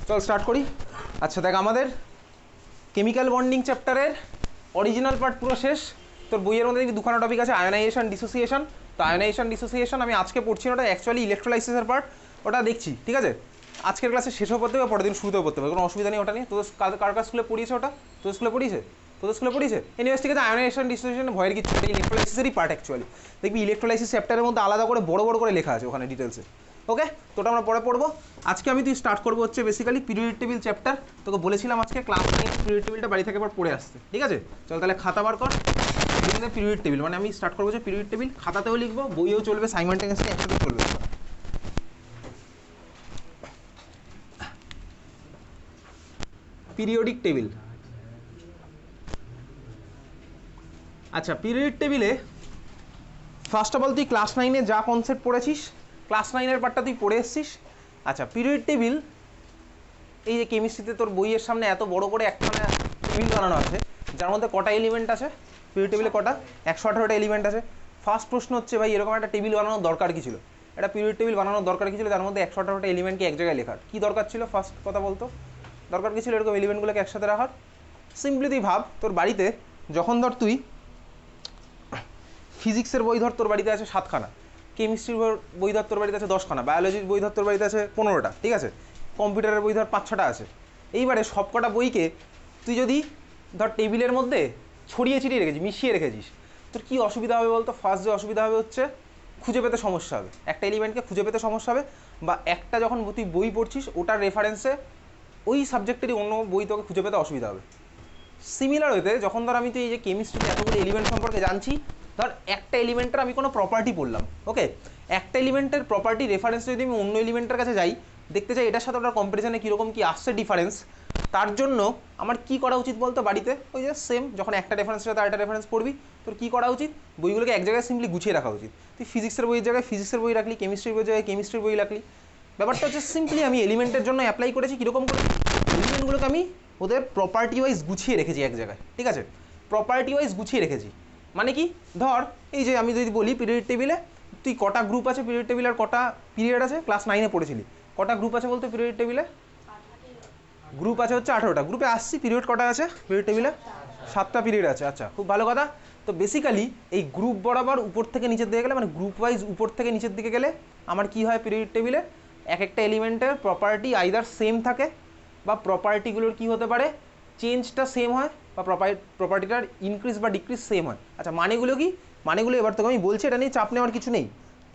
চল স্টার্ট করি। আচ্ছা দেখ, আমাদের কেমিক্যাল বন্ডিং চ্যাপ্টারের অরিজিনাল পার্ট পুরো শেষ। তোর বইয়ের মধ্যে দেখবি দুখানা টপিক আছে, আয়নাইজেশন, ডিসোসিয়েশন। তো আয়নাইজেশন ডিসোসিয়েশন আমি আজকে পড়ছি না, ওটা অ্যাকচুয়ালি ইলেকট্রোলাইসিসের পার্ট, ওটা দেখছি, ঠিক আছে। আজকের ক্লাসে শেষও পড়তে হবে, পরের দিন শুরুতেও পড়তে হবে, কোনো অসুবিধা নেই ওটা নিয়ে। তোদের কার কার স্কুলে পড়িয়েছে ওটা? তোদের স্কুলে পড়িয়েছে? তোদের স্কুলে পড়িয়েছে? এনিওয়েজ, ঠিক আছে। আয়নাইজেশন ডিসোসিয়েশন ভয়ের কিছু, এটা ইলেকট্রোলাইসিসেরই পার্ট অ্যাকচুয়ালি। দেখবি ইলেকট্রোলাইসিস চ্যাপ্টারের মধ্যে আলাদা করে বড় বড় করে লেখা আছে ওখানে ডিটেলসে। ওকে, তো ওটা আমরা পরে পড়বো। আজকে আমি তুই স্টার্ট করবো হচ্ছে বেসিক্যালি পিরিয়ড টেবিল চ্যাপ্টার। তোকে বলেছিলাম আজকে ক্লাস নিয়ে পিরিয়ড টেবিলটা বাড়ি থেকে এবার পড়ে আসতে, ঠিক আছে। চল তাহলে খাতা বার কর। এখানে পিরিয়ড টেবিল মানে আমি স্টার্ট করবো যে পিরিয়ড টেবিল খাতাতেও লিখবো, বইয়েও চলবে, সাইমultaneously একসাথে চলবে। Periodic table. আচ্ছা, পিরিয়ড টেবিলে ফার্স্ট অফ অল তুই ক্লাস 9-এ যা কনসেপ্ট পড়েছিস, ক্লাস 9-এর পার্টটা তুই পড়ে এসছিস। আচ্ছা, পিরিয়ড টেবিল এই যে কেমিস্ট্রিতে তোর বইয়ের সামনে এত বড় করে একখানা টেবিল বানানো আছে, যার মধ্যে কটা এলিমেন্ট আছে? পিরিয়ড টেবিলে কটা? 118টা এলিমেন্ট আছে। ফার্স্ট প্রশ্ন হচ্ছে, ভাই এরকম একটা টেবিল বানানোর দরকার কী ছিল? একটা পিরিয়ড টেবিল বানানোর দরকার কী ছিল তার মধ্যে 118টা এলিমেন্টকে এক জায়গায় লেখার? কী দরকার ছিল? ফার্স্ট কথা বলতো, দরকার কী ছিল এরকম এলিমেন্টগুলোকে একসাথে রাখার? সিম্পলি তুই ভাব, তোর বাড়িতে যখন ধর তুই ফিজিক্সের বই ধর তোর বাড়িতে আছে 7খানা, কেমিস্ট্রির বই ধর তোর বাড়িতে আছে 10খানা, বায়োলজির বই ধর তোর বাড়িতে আছে 15টা, ঠিক আছে, কম্পিউটারের বই ধর 5-6টা আছে। এইবারে সব কটা বইকে তুই যদি ধর টেবিলের মধ্যে ছড়িয়ে ছিটিয়ে রেখেছিস, মিশিয়ে রেখেছিস, তোর কী অসুবিধা হবে বলতো? ফার্স্ট যে অসুবিধা হবে হচ্ছে খুঁজে পেতে সমস্যা হবে, একটা এলিমেন্টকে খুঁজে পেতে সমস্যা হবে, বা একটা যখন তুই বই পড়ছিস ওটার রেফারেন্সে ওই সাবজেক্টেরই অন্য বই তোকে খুঁজে পেতে অসুবিধা হবে। সিমিলার হতে যখন ধর আমি তো এই যে কেমিস্ট্রিতে এতগুলো এলিমেন্ট সম্পর্কে জানছি, ধর একটা এলিমেন্টের আমি কোনো প্রপার্টি পড়লাম, ওকে, একটা এলিমেন্টের প্রপার্টি রেফারেন্স যদি আমি অন্য এলিমেন্টের কাছে যাই, দেখতে চাই এটার সাথে ওটার কম্পারিজনে কীরকম কী আসছে ডিফারেন্স, তার জন্য আমার কী করা উচিত বলতো? বাড়িতে ওই যে সেম যখন একটা রেফারেন্সের সাথে আরেকটা রেফারেন্স পড়বি, তোর কী করা উচিত? বইগুলোকে এক জায়গায় সিম্পলি গুছিয়ে রাখা উচিত। তুই ফিজিক্সের বইয়ের জায়গায় ফিজিক্সের বই রাখলি, কেমিস্ট্রির বইয়ের জায়গায় কেমিস্ট্রির বই রাখলি। ব্যাপারটা হচ্ছে সিম্পলি আমি এলিমেন্টের জন্য অ্যাপ্লাই করেছি, কীরকম করে এলিমেন্টগুলোকে আমি ওদের প্রপার্টি ওয়াইজ গুছিয়ে রেখেছি এক জায়গায়, ঠিক আছে, প্রপার্টি ওয়াইজ গুছিয়ে রেখেছি। মানে কি, ধর এই যে আমি যদি বলি পিরিয়ড টেবিলে তুই কটা গ্রুপ আছে, পিরিয়ড টেবিলের কটা পিরিয়ড আছে? ক্লাস 9-এ পড়েছিলি, কটা গ্রুপ আছে বলতে পিরিয়ড টেবিলে? গ্রুপ আছে হচ্ছে 18টা। গ্রুপে আসছি, পিরিয়ড কটা আছে পিরিয়ড টেবিলে? 7টা পিরিয়ড আছে। আচ্ছা, খুব ভালো কথা। তো বেসিক্যালি এই গ্রুপ বরাবর উপর থেকে নিচের দিকে গেলে, মানে গ্রুপ ওয়াইজ উপর থেকে নিচের দিকে গেলে আমার কি হয়? পিরিয়ড টেবিলে এক একটা এলিমেন্টের প্রপার্টি আইদার সেম থাকে, বা প্রপার্টিগুলোর কি হতে পারে? চেঞ্জটা সেম হয়, বা প্রপার্টিটার ইনক্রিজ বা ডিক্রিজ সেম হয়। আচ্ছা, মানেগুলো কি? মানেগুলো এবার তোকে আমি বলছি, এটা নিয়ে চাপ নেওয়ার কিছু নেই।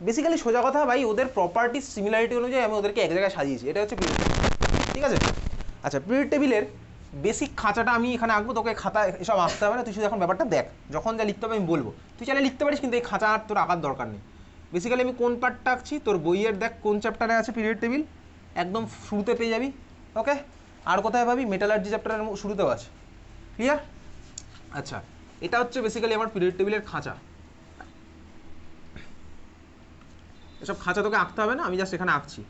বেসিক্যালি সোজা কথা ভাই, ওদের প্রপার্টির সিমিলারিটি অনুযায়ী আমি ওদেরকে এক জায়গায় সাজিয়েছি, এটা হচ্ছে পিরিয়ড টেবিল, ঠিক আছে। আচ্ছা, পিরিয়ড টেবিলের বেসিক খাঁচাটা আমি এখানে আঁকবো, তোকে খাতা এসব আঁকতে হবে না, তুই শুধু এখন ব্যাপারটা দেখ, যখন যা লিখতে হবে আমি বলবো, তুই চাইলে লিখতে পারিস, কিন্তু এই খাঁচা আর তোর আঁকার দরকার নেই। বেসিক্যালি আমি কোন পার্টটা আঁকছি, তোর বইয়ের দেখ কোন চ্যাপ্টারে আছে পিরিয়ড টেবিল, একদম শুরুতে পেয়ে যাবি, ওকে। আর কোথায় পাবি? মেটালার্জি চ্যাপ্টারের শুরুতেও আছে, ক্লিয়ার? আচ্ছা, এটা হচ্ছে বেসিক্যালি আমার পিরিয়ড টেবিলের খাঁচা। এসব খাঁচা তোকে আঁকতে হবে না, আমি জাস্ট এখানে আঁকছি।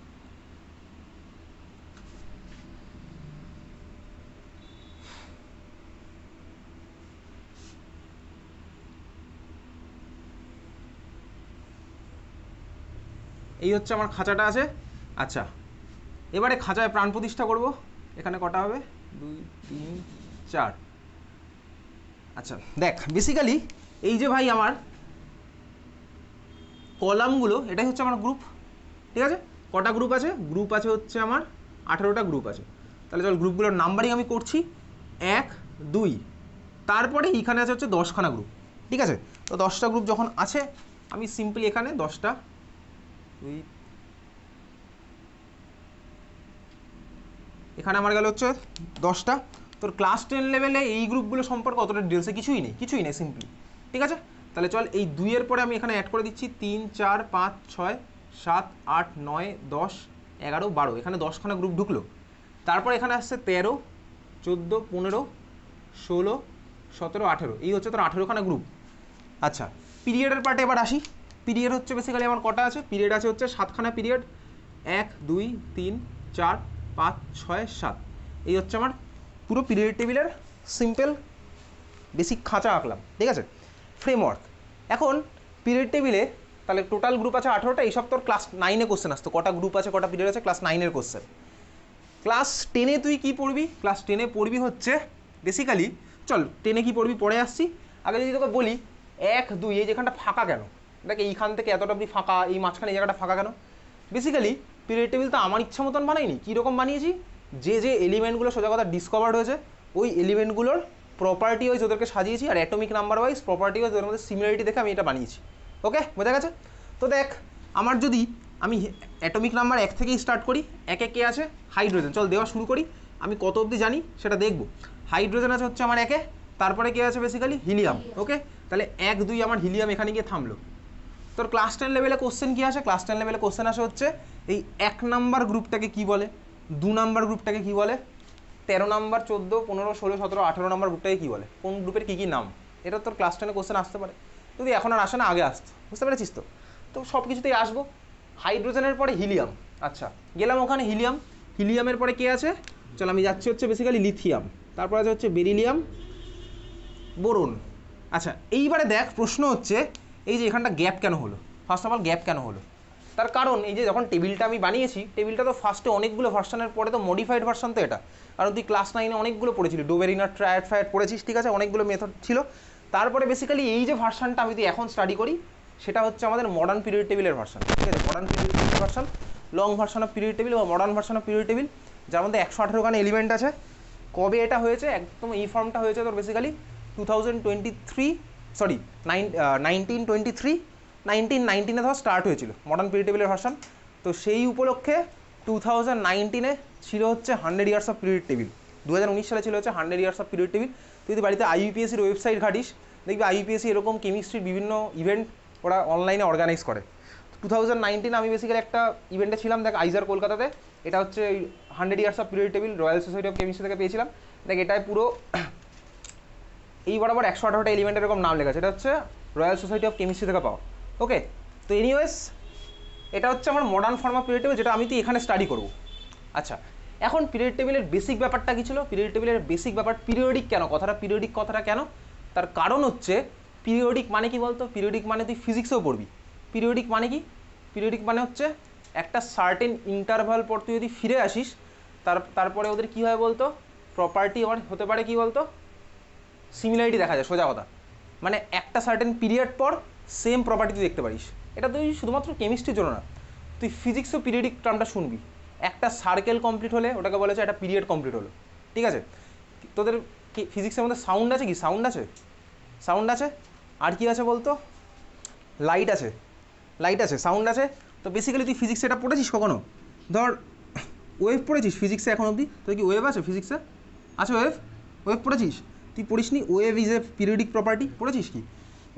এই হচ্ছে আমার খাঁচাটা আছে। আচ্ছা, এবারে খাঁচায় প্রাণ প্রতিষ্ঠা করব। এখানে কটা হবে? 2, 3, 4। আচ্ছা দেখ, বেসিক্যালি এই যে ভাই আমার কলামগুলো, এটাই হচ্ছে আমার গ্রুপ, ঠিক আছে। কটা গ্রুপ আছে? গ্রুপ আছে হচ্ছে আমার 18টা গ্রুপ আছে। তাহলে চল গ্রুপগুলোর নাম্বারিং আমি করছি, 1, 2, তারপরে এখানে আছে হচ্ছে 10খানা গ্রুপ, ঠিক আছে। তো 10টা গ্রুপ যখন আছে, আমি সিম্পলি এখানে 10টা, এখানে আমার গেল হচ্ছে 10টা। তোর ক্লাস 10 লেভেলে এই গ্রুপগুলো সম্পর্কে অতটা ডিটেলসে কিছুই নেই, কিছুই নেই সিম্পলি, ঠিক আছে। তাহলে চল এই 2-এর পরে আমি এখানে অ্যাড করে দিচ্ছি 3, 4, 5, 6, 7, 8, 9, 10, 11, 12, এখানে 10খানা গ্রুপ ঢুকলো। তারপর এখানে আসছে 13, 14, 15, 16, 17, 18, এই হচ্ছে তোর 18খানা গ্রুপ। আচ্ছা, পিরিয়ডের পার্টে এবার আসি। পিরিয়ড হচ্ছে বেসিক্যালি আমার কটা আছে? পিরিয়ড আছে হচ্ছে 7খানা পিরিয়ড, 1, 2, 3, 4, 5, 6, 7, এই হচ্ছে আমার পুরো পিরিয়ড টেবিলের সিম্পল বেসিক খাঁচা আঁকলাম, ঠিক আছে, ফ্রেমওয়ার্ক। এখন পিরিয়ড টেবিলে তাহলে টোটাল গ্রুপ আছে 18টা। এইসব তোর ক্লাস 9-এ কোশ্চেন আসতো, কটা গ্রুপ আছে কটা পিরিয়ড আছে, ক্লাস 9-এর কোশ্চেন। ক্লাস 10-এ তুই কি পড়বি? ক্লাস 10-এ পড়বি হচ্ছে বেসিক্যালি, চল 10-এ কি পড়বি পরে আসছি। আগে যদি তোকে বলি 1, 2 এই যেখানটা ফাঁকা কেন, দেখ এইখান থেকে এতটা অবধি ফাঁকা, এই মাঝখানে এই জায়গাটা ফাঁকা কেন? বেসিক্যালি পিরিয়ড টেবিল তো আমার ইচ্ছা মতন বানাইনি। কীরকম বানিয়েছি, যে যে এলিমেন্টগুলো সোজা কথা ডিসকভার্ড হয়েছে ওই এলিমেন্টগুলোর প্রপার্টি ওয়াইজ ওদেরকে সাজিয়েছি, আর atomic number wise property wise ওদের মধ্যে সিমিলারিটি দেখে আমি এটা বানিয়েছি। ওকে, বোঝা গেছে? তো দেখ আমার যদি আমি অ্যাটমিক নাম্বার 1 থেকেই স্টার্ট করি, 1-এ কে আছে? হাইড্রোজেন। চল দেওয়া শুরু করি, আমি কত অবধি জানি সেটা দেখবো। হাইড্রোজেন আছে হচ্ছে আমার 1-এ, তারপরে কে আছে বেসিক্যালি? হিলিয়াম। ওকে, তাহলে 1, 2 আমার হিলিয়াম এখানে গিয়ে থামলো। তোর ক্লাস 10 লেভেলে কোশ্চেন কী আসে? ক্লাস 10 লেভেলে কোশ্চেন আসে হচ্ছে এই 1 নাম্বার গ্রুপটাকে কী বলে, 2 নাম্বার গ্রুপটাকে কী বলে, 13 নাম্বার, 14, 15, 16, 17, 18 নাম্বার গ্রুপটাকে কী বলে, কোন গ্রুপের কী কী নাম। এটা তোর ক্লাস 10-এ কোশ্চেন আসতে পারে, যদি এখন আর আসে না আগে আসতো, বুঝতে পেরেছিস তো? তো সব কিছুতেই আসবো। হাইড্রোজেনের পরে হিলিয়াম, আচ্ছা গেলাম ওখানে। হিলিয়াম, হিলিয়ামের পরে কে আছে? চল আমি যাচ্ছি হচ্ছে বেসিক্যালি লিথিয়াম, তারপর আছে হচ্ছে বেরিলিয়াম, বোরন। আচ্ছা এইবারে দেখ প্রশ্ন হচ্ছে এই যে এখানটা গ্যাপ কেন হলো? ফার্স্ট অফ অল গ্যাপ কেন হলো? তার কারণ এই যে যখন টেবিলটা আমি বানিয়েছি, টেবিলটা তো ফার্স্টে অনেকগুলো ভার্সনের পরে তো মডিফাইড ভার্সন তো এটা, কারণ তুই ক্লাস 9-এ অনেকগুলো পড়েছিলি, ডোবেরিনার ট্রায়াড ফ্রায়াড পড়েছিস, ঠিক আছে, অনেকগুলো মেথড ছিল। তারপরে বেসিক্যালি এই যে ভার্সনটা আমি যদি এখন স্টাডি করি সেটা হচ্ছে আমাদের মডার্ন পিরিয়ড টেবিলের ভার্সন, ঠিক আছে, মডার্ন পিরিয়ড টেবিলের version, long version of period table বা modern version of period table, যার মধ্যে 118খানা এলিমেন্ট আছে। কবে এটা হয়েছে? একদম এই ফর্মটা হয়েছে তোর বেসিক্যালি 1919-এ ধর স্টার্ট হয়েছিল মডার্ন পিরিয়ড টেবিলের ভার্সন। তো সেই উপলক্ষে 2019-এ ছিল হচ্ছে 100 ইয়ার্স অফ পিরিয়ড টেবিল, 2019 সালে ছিল হচ্ছে 100 ইয়ার্স অফ পিরিয়ড টেবিল। তুই যদি বাড়িতে আইইউপিএসির ওয়েবসাইট ঘাটিস দেখবি আইইউপিএসি এরকম কেমিস্ট্রির বিভিন্ন ইভেন্ট ওরা অনলাইনে অর্গানাইজ করে। 2019 আমি বেসিক্যালি একটা ইভেন্টে ছিলাম, দেখ আইজার কলকাতাতে, এটা হচ্ছে 100 years of period table royal society of chemistry থেকে পেয়েছিলাম। দেখ এটায় পুরো এই বরাবর 118টা এলিমেন্টের এরকম নাম লেখা আছে, এটা হচ্ছে রয়্যাল সোসাইটি অফ কেমিস্ট্রি থেকে পাওয়া। ওকে, তো এনিওয়েজ এটা হচ্ছে আমার modern form of period table, যেটা আমি তো এখানে স্টাডি করব। আচ্ছা এখন পিরিয়ড টেবিলের বেসিক ব্যাপারটা কী ছিল? পিরিয়ড টেবিলের বেসিক ব্যাপার পিরিয়ডিক কেন, পিরিয়ডিক কথাটা কেন? তার কারণ হচ্ছে পিরিয়ডিক মানে কি বলতো? পিরিয়ডিক মানে তুই ফিজিক্সেও পড়বি। পিরিয়ডিক মানে কি? পিরিয়ডিক মানে হচ্ছে একটা সার্টেন ইন্টারভাল পর তুই যদি ফিরে আসিস তারপরে ওদের কী হয় বলতো? প্রপার্টি আমার হতে পারে কি বলতো? সিমিলারিটি দেখা যায়, সোজা কথা। মানে একটা সার্টেন পিরিয়ড পর সেম প্রপার্টি তুই দেখতে পারিস। এটা তুই শুধুমাত্র কেমিস্ট্রির জন্য না, তুই ফিজিক্সও পিরিয়ডিক টার্মটা শুনবি। একটা সার্কেল কমপ্লিট হলে ওটাকে বলেছে একটা পিরিয়ড কমপ্লিট হলো, ঠিক আছে। তোদের কি ফিজিক্সের মধ্যে সাউন্ড আছে? কি সাউন্ড আছে? সাউন্ড আছে। আর কি আছে বলতো? লাইট আছে, লাইট আছে, সাউন্ড আছে। তো বেসিক্যালি তুই ফিজিক্সে এটা পড়েছিস কখনো? ধর ওয়েভ পড়েছিস ফিজিক্সে এখন অবধি? তোর কি ওয়েভ আছে ফিজিক্সে? আছে ওয়েভ? ওয়েভ পড়েছিস? তুই পড়িসনি wave is a periodic property? পড়েছিস কি?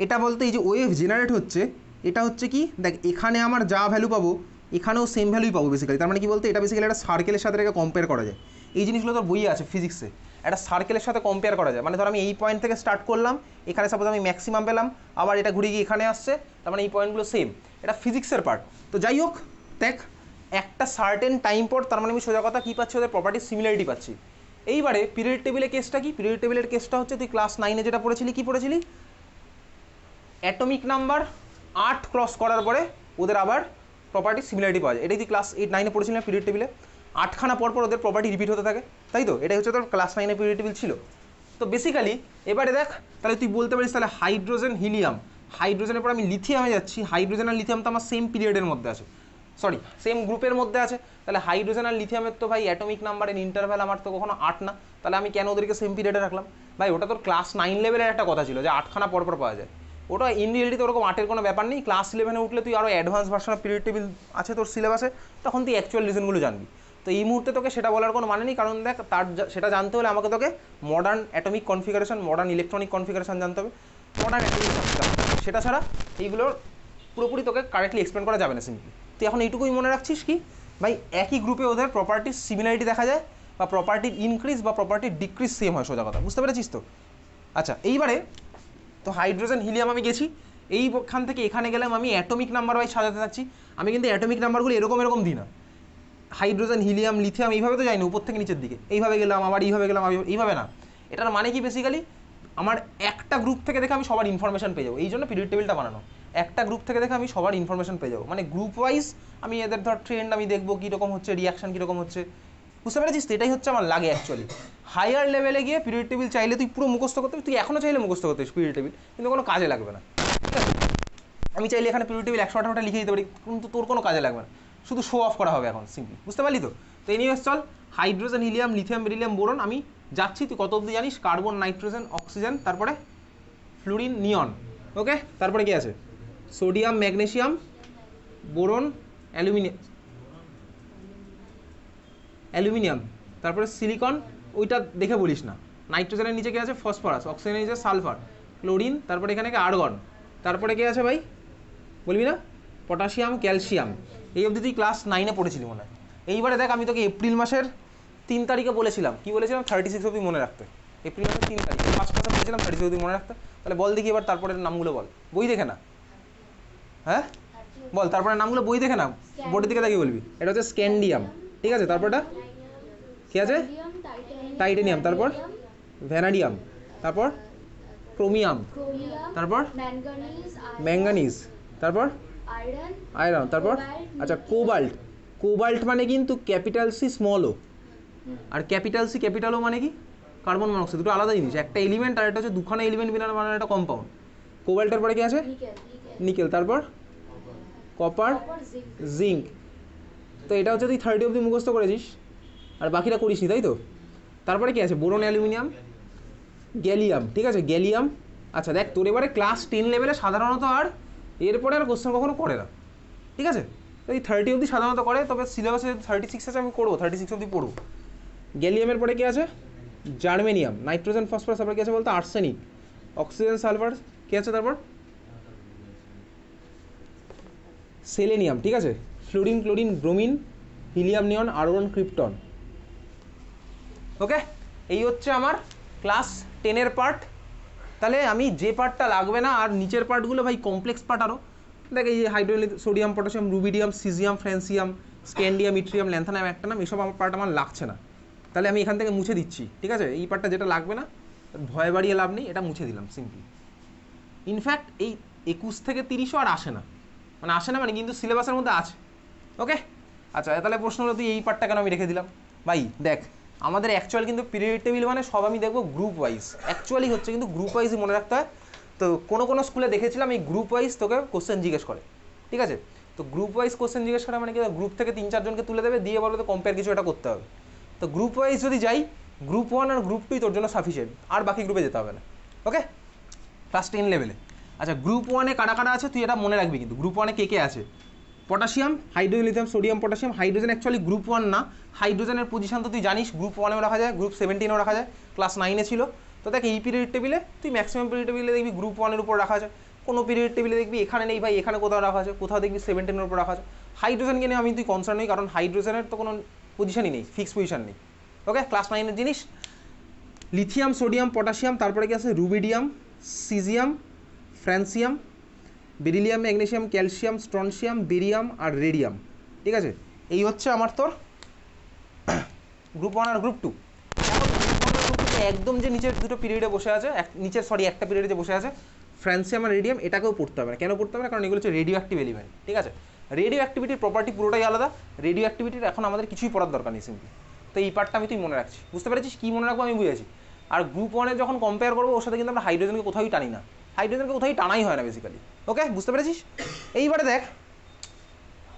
এটা বলতে এই যে ওয়েভ জেনারেট হচ্ছে, এটা হচ্ছে কি, দেখ এখানে আমার যা ভ্যালু পাবো এখানেও সেম ভ্যালুই পাবো বেসিক্যালি। তার মানে কি বলতে এটা বেসিক্যালি একটা সার্কেলের সাথে এটাকে কম্পেয়ার করা যায়। এই জিনিসগুলো তোর বইয়ে আছে ফিজিক্সে, একটা সার্কেলের সাথে কম্পেয়ার করা যায়। মানে ধর আমি এই পয়েন্ট থেকে স্টার্ট করলাম, এখানে সাপোজ আমি ম্যাক্সিমাম পেলাম, আবার এটা ঘুরে গিয়ে এখানে আসছে, তার মানে এই পয়েন্টগুলো সেম। এটা ফিজিক্সের পার্ট। তো যাই হোক দেখ একটা সার্টেন টাইম পর তার মানে আমি সোজা কথা কী পাচ্ছি? ওদের প্রপার্টির সিমিলারিটি পাচ্ছি। এইবারে পিরিয়ড টেবিলের কেসটা কি? পিরিয়ড টেবিলের কেসটা হচ্ছে তুই ক্লাস 9-এ যেটা পড়েছিলি, কি পড়েছিলি? অ্যাটমিক নাম্বার 8 ক্রস করার পরে ওদের আবার প্রপার্টি সিমিলারিটি পাওয়া যায়। এটাই তুই ক্লাস 8-9-এ পড়েছিলি না পিরিয়ড টেবিলে? 8খানা পর ওদের প্রপার্টি রিপিট হতে থাকে, তাই তো? এটাই হচ্ছে তোর ক্লাস 9-এ পিরিয়ড টেবিল ছিল। তো বেসিক্যালি এবারে দেখ তাহলে তুই বলতে পারিস তাহলে হাইড্রোজেন হিলিয়াম, হাইড্রোজেনের পর আমি লিথিয়ামে যাচ্ছি। হাইড্রোজেন আর লিথিয়াম তো আমার সেম পিরিয়ডের মধ্যে আছে, সরি সেম গ্রুপের মধ্যে আছে। তাহলে হাইড্রোজেন আর লিথিয়ামের তো ভাই অ্যাটমিক নাম্বারের ইন্টারভ্যাল আমার তো কখনো 8 না, তাহলে আমি কেন ওদেরকে সেম পিরিয়ডে রাখলাম? ভাই ওটা তোর ক্লাস 9 লেভেলের একটা কথা ছিল যে 8খানা পর পাওয়া যায়। ওটা ইন রিয়েলিটি ওরকম 8-এর কোনো ব্যাপার নেই। ক্লাস 11-এ উঠলে তুই আরও advance version of period table আছে তোর সিলেবাসে, তখন তুই অ্যাকচুয়াল রিজনগুলো জানবি। তো এই মুহূর্তে তোকে সেটা বলার কোনো মানে নেই, কারণ দেখ সেটা জানতে হলে আমাকে তোকে modern atomic configuration, modern electronic configuration জানতে হবে, মডার্ন অ্যাটমিক জানতে হবে। সেটা ছাড়া এইগুলোর পুরোপুরি তোকে কারেক্টলি এক্সপ্লেন করা যাবে না সিম্পলি। তুই এখন এইটুকুই মনে রাখছিস কি ভাই একই গ্রুপে ওদের প্রপার্টির সিমিলারিটি দেখা যায়, বা প্রপার্টির ইনক্রিজ বা প্রপার্টির ডিক্রিজ সেম হয়, সোজা কথা। বুঝতে পেরেছিস তো? আচ্ছা এইবারে তো হাইড্রোজেন হিলিয়াম আমি গেছি, এইখান থেকে এখানে গেলাম, আমি অ্যাটমিক নাম্বার ওয়াইজ সাজাতে থাকছি। আমি কিন্তু অ্যাটমিক নাম্বারগুলো এরকম এরকম দিই না, হাইড্রোজেন হিলিয়াম লিথিয়াম এইভাবে তো যাই না উপর থেকে নিচের দিকে, এইভাবে গেলাম আবার এইভাবে গেলাম, এইভাবে না। এটার মানে কি বেসিক্যালি আমার একটা গ্রুপ থেকে দেখে আমি সবার ইনফরমেশন পেয়ে যাবো, এই জন্য পিরিয়ড টেবিলটা বানানো। একটা গ্রুপ থেকে দেখে আমি সবার ইনফরমেশন পেয়ে যাবো, মানে গ্রুপ ওয়াইজ আমি এদের ধর ট্রেন্ড আমি দেখবো কীরকম হচ্ছে, রিয়াকশান কীরকম হচ্ছে, বুঝতে পেরেছিস? তো এটাই হচ্ছে আমার লাগে অ্যাকচুয়ালি। হায়ার লেভেলে গিয়ে পিরিয়ড টেবিল চাইলে তুই পুরো মুখস্থ করতে, তুই এখনও চাইলে মুখস্থ করতে পিরিয়ড টেবিল, কিন্তু কোনো কাজে লাগবে না, ঠিক আছে? আমি চাইলে এখানে পিরিয়ড টেবিল 118টা লিখে দিতে পারি, কিন্তু তোর কোনো কাজে লাগবে না, শুধু শো অফ করা হবে এখন সিম্পলি। বুঝতে পারলি তো? তো এনিওয়েজ চল, hydrogen, helium, lithium, beryllium, boron আমি যাচ্ছি, তুই কত অবধি জানিস? কার্বন, নাইট্রোজেন, অক্সিজেন, তারপরে ফ্লুরিন, নিয়ন। ওকে, তারপরে কি আছে? সোডিয়াম, ম্যাগনেসিয়াম, বোরন, অ্যালুমিনিয়াম, তারপরে সিলিকন, ওইটা দেখে বলিস না। নাইট্রোজেনের নিচে কি আছে? ফসফরাস। অক্সিজেনের নিচে সালফার, ক্লোরিন, তারপরে এখানে কি? আর্গন। তারপরে কি আছে ভাই বলবি না? Potassium, calcium. এই অবধি তুই ক্লাস 9-এ পড়েছিলি মনে হয়। এইবারে দেখ, আমি তোকে এপ্রিল মাসের 3 তারিখে বলেছিলাম, কি বলেছিলাম? 36 অবধি মনে রাখতে। এপ্রিল মাসের 3 তারিখ, ফার্স্ট ক্লাসে বলেছিলাম 36 অবধি মনে রাখতে। তাহলে বল দেখি এবার তারপরে নামগুলো বল, বই দেখে না। হ্যাঁ বল, তারপরে নামগুলো বই দেখে না, বোর্ডের দিকে তাকিয়ে বলবি। এটা হচ্ছে স্ক্যান্ডিয়াম, ঠিক আছে? তারপরটা কি আছে? টাইটেনিয়াম, তারপর ভ্যানাডিয়াম, তারপর ক্রোমিয়াম, তারপর ম্যাঙ্গানিজ, তারপর আয়রন, তারপর আচ্ছা কোবাল্ট। কোবাল্ট মানে কিন্তু ক্যাপিটাল সি স্মল ও, আর ক্যাপিটাল সি ক্যাপিটাল ও মানে কি? Carbon monoxide. দুটো আলাদা জিনিস, একটা এলিমেন্ট আর একটা হচ্ছে দুখানা এলিমেন্ট মিলানো মানে একটা কম্পাউন্ড। কোবাল্টের পরে কি আছে? নিকেল, তারপর কপার, জিঙ্ক। তো এটা হচ্ছে তুই 30 অবধি মুখস্থ করেছিস, আর বাকিটা করিসনি, তাই তো? তারপরে কি আছে? বোরন, অ্যালুমিনিয়াম, গ্যালিয়াম, ঠিক আছে? গ্যালিয়াম। আচ্ছা দেখ, তোর এবারে ক্লাস 10 লেভেলে সাধারণত আর এরপরে আর কোশ্চেন কখনো করে না, ঠিক আছে? এই 30 অবধি সাধারণত করে, তবে সিলেবাসে 36 আছে, আমি করবো 36 অবধি পড়বো। গ্যালিয়ামের পরে কি আছে? জার্মেনিয়াম, নাইট্রোজেন, ফসফরাস, তারপরে কি আছে বলতো? আর্সেনিক, অক্সিজেন, সালফার, কি আছে তারপর? সেলেনিয়াম, ঠিক আছে? ফ্লোরিন, ক্লোরিন, ব্রোমিন, হিলিয়াম, নিয়ন, আর্গন, ক্রিপ্টন। ওকে, এই হচ্ছে আমার ক্লাস 10-এর পার্ট। তাহলে আমি যে পার্টটা লাগবে না, আর নিচের পার্টগুলো ভাই কমপ্লেক্স পার্ট আরও। দেখ, এই যে hydrogen, sodium, potassium, rubidium, caesium, francium, scandium, yttrium, lanthanum, একটা নাম, এসব আমার পার্ট আমার লাগছে না। তাহলে আমি এখান থেকে মুছে দিচ্ছি, ঠিক আছে? এই পার্টটা যেটা লাগবে না, ভয় বাড়িয়ে লাভ নেই, এটা মুছে দিলাম সিম্পলি। ইনফ্যাক্ট এই 21 থেকে 30ও আর আসে না, মানে আসে না মানে, কিন্তু সিলেবাসের মধ্যে আছে। ওকে, আচ্ছা তাহলে প্রশ্ন হলো, তুই এই পার্টটা কেন আমি রেখে দিলাম? ভাই দেখ, আমাদের অ্যাকচুয়াল কিন্তু পিরিয়ড টেবিল মানে সব আমি দেখবো গ্রুপ ওয়াইজ অ্যাকচুয়ালি হচ্ছে, কিন্তু গ্রুপ ওয়াইজই মনে রাখতে হয়। তো কোনো স্কুলে দেখেছিলাম এই গ্রুপ ওয়াইজ তোকে কোশ্চেন জিজ্ঞেস করে, ঠিক আছে? তো গ্রুপ ওয়াইজ কোশ্চেন জিজ্ঞেস করে মানে কি? গ্রুপ থেকে 3-4 জনকে তুলে দেবে, দিয়ে বলবে তো কম্পেয়ার কিছু এটা করতে হবে। তো গ্রুপ ওয়াইজ যদি যাই, গ্রুপ 1 আর গ্রুপ 2 তোর জন্য সাফিসিয়েন্ট, আর বাকি গ্রুপে যেতে হবে না। ওকে, ক্লাস 10 লেভেলে। আচ্ছা, গ্রুপ 1-এ কারা কারা আছে তুই এটা মনে রাখবি, কিন্তু গ্রুপ 1-এ কে কে আছে? Potassium, hydrogen, lithium, sodium, potassium. Hydrogen actually group 1 না, হাইড্রোজেনের পজিশন তো তুই জানিস, গ্রুপ 1-এও রাখা যায়, গ্রুপ 17-এও রাখা যায়, ক্লাস 9-এ ছিল। তো দেখ, এই পিরিয়ড টেবিলে তুই ম্যাক্সিমাম পিরিয়ড টেবিলে দেখবি গ্রুপ 1-এর উপর রাখা আছে, কোনো পিরিয়ড টেবিলে দেখবি এখানে নেই ভাই, এখানে কোথাও রাখা আছে, কোথাও দেখবি 17-এর উপর রাখা আছে। হাইড্রোজেনকে নিয়ে আমি তুই কনসার্ন নেই, কারণ হাইড্রোজেনের তো কোনো পজিশনই নেই, ফিক্স পজিশন নেই। ওকে, ক্লাস 9-এর জিনিস। লিথিয়াম, সোডিয়াম, পটাশিয়াম, তারপরে কি আছে? Rubidium, caesium, francium, beryllium, magnesium, calcium, strontium, barium আর রেডিয়াম, ঠিক আছে? এই হচ্ছে আমার তোর গ্রুপ 1 আর গ্রুপ 2। এখন গ্রুপ 1 আর গ্রুপ 2 একদম যে নিচের দুটো পিরিয়ডে বসে আছে, একটা পিরিয়ডে যে বসে আছে ফ্রান্সিয়াম আর রেডিয়াম, এটাকেও পড়তে হবে না। কেন পড়তে হবে না? কারণ এগুলো হচ্ছে রেডিও অ্যাক্টিভ এলিমেন্ট, ঠিক আছে? রেডিও অ্যাক্টিভিটির প্রপার্টি পুরোটাই আলাদা, রেডিও অ্যাক্টিভিটির এখন আমাদের কিছুই পড়ার দরকার নেই সিম্পলি। তো এই পার্টটা আমি তুই মনে রাখছি, বুঝতে পেরেছিস? কী মনে রাখবো আমি বুঝেছি। আর গ্রুপ 1-এ যখন কম্পেয়ার করবো, ওর সাথে কিন্তু আমরা হাইড্রোজেনকে কোথাও টানি না, হাইড্রোজেনকে কোথাও টানাই হয় না বেসিক্যালি। ওকে, বুঝতে পেরেছিস? এইবারে দেখ,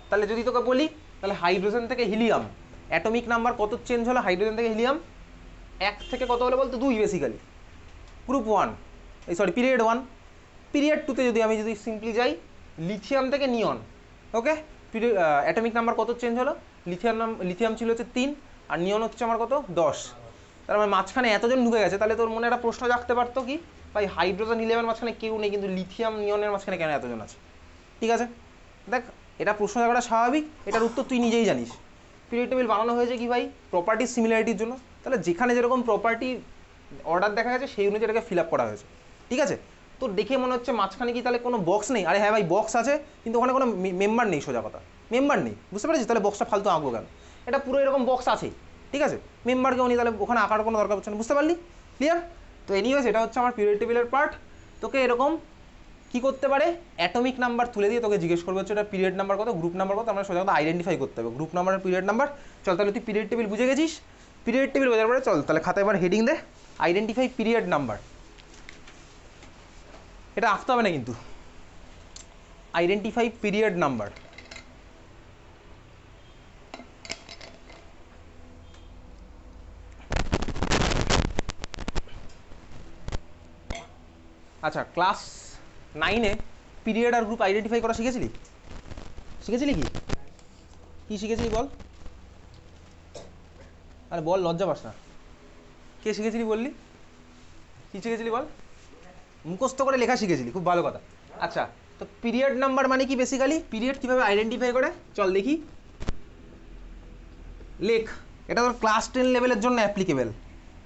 তাহলে যদি তোকে বলি, তাহলে হাইড্রোজেন থেকে হিলিয়াম অ্যাটমিক নাম্বার কত চেঞ্জ হলো? হাইড্রোজেন থেকে হিলিয়াম 1 থেকে কত হলো বলতো? 2 বেসিক্যালি, গ্রুপ 1, পিরিয়ড 1। পিরিয়ড 2-তে যদি সিম্পলি যাই, লিথিয়াম থেকে নিয়ন। ওকে, অ্যাটমিক নাম্বার কত চেঞ্জ হলো? লিথিয়াম ছিল হচ্ছে 3, আর নিয়ন হচ্ছে আমার কত? 10। তার মানে মাঝখানে এতজন ঢুকে গেছে। তাহলে তোর মনে একটা প্রশ্ন জাগতে পারতো কি, ভাই হাইড্রোজেন হিলিয়ামের মাঝখানে কেউ নেই, কিন্তু লিথিয়াম নিয়নের মাঝখানে কেন এতজন আছে? ঠিক আছে, দেখ, এটা প্রশ্ন জায়গাটা স্বাভাবিক, এটার উত্তর তুই নিজেই জানিস। পিরিয়ড টেবিল বানানো হয়েছে কি ভাই? প্রপার্টি সিমিলারিটির জন্য। তাহলে যেখানে যেরকম প্রপার্টি অর্ডার দেখা গেছে, সেই অনুযায়ী এটাকে ফিল আপ করা হয়েছে, ঠিক আছে? তো দেখে মনে হচ্ছে মাঝখানে কি তাহলে কোনো বক্স নেই? আরে হ্যাঁ ভাই, বক্স আছে, কিন্তু ওখানে কোনো মেম্বার নেই, সোজা কথা, মেম্বার নেই। বুঝতে পেরেছিস? তাহলে বক্সটা ফালতু আঁকবো কেন? এটা পুরো এরকম বক্স আছে, ঠিক আছে? মেম্বারকেও নেই, তাহলে ওখানে আঁকার কোনো দরকার হচ্ছে না। বুঝতে পারলি? ক্লিয়ার? তো এনিওয়েজ, এটা হচ্ছে আমার পিরিয়ড টেবিলের পার্ট। তোকে এরকম কি করতে পারে, অ্যাটমিক নাম্বার তুলে দিয়ে তোকে জিজ্ঞেস করবে হচ্ছে এটা পিরিয়ড নাম্বার কত, গ্রুপ নাম্বার কত, আমরা সোজা কথা আইডেন্টিফাই করতে হবে গ্রুপ নাম্বার আর পিরিয়ড নাম্বার। চল তাহলে তুই পিরিয়ড টেবিল বুঝে গেছিস, পিরিয়ড টেবিল বোঝার পরে চল তাহলে খাতায় এবার হেডিং দে আইডেন্টিফাই পিরিয়ড নাম্বার। এটা আঁকতে হবে না কিন্তু, আইডেন্টিফাই পিরিয়ড নাম্বার। আচ্ছা, ক্লাস 9-এ পিরিয়ড আর গ্রুপ আইডেন্টিফাই করা শিখেছিলি? শিখেছিলি কি কি শিখেছিলি বল? আরে বল, লজ্জা পাস না। কে শিখেছিলি বললি? কি শিখেছিলি বল? মুখস্থ করে লেখা শিখেছিলি, খুব ভালো কথা। আচ্ছা, তো পিরিয়ড নাম্বার মানে কি বেসিক্যালি, পিরিয়ড কীভাবে আইডেন্টিফাই করে চল দেখি, লেখ। এটা তোর ক্লাস 10 লেভেলের জন্য অ্যাপ্লিকেবল,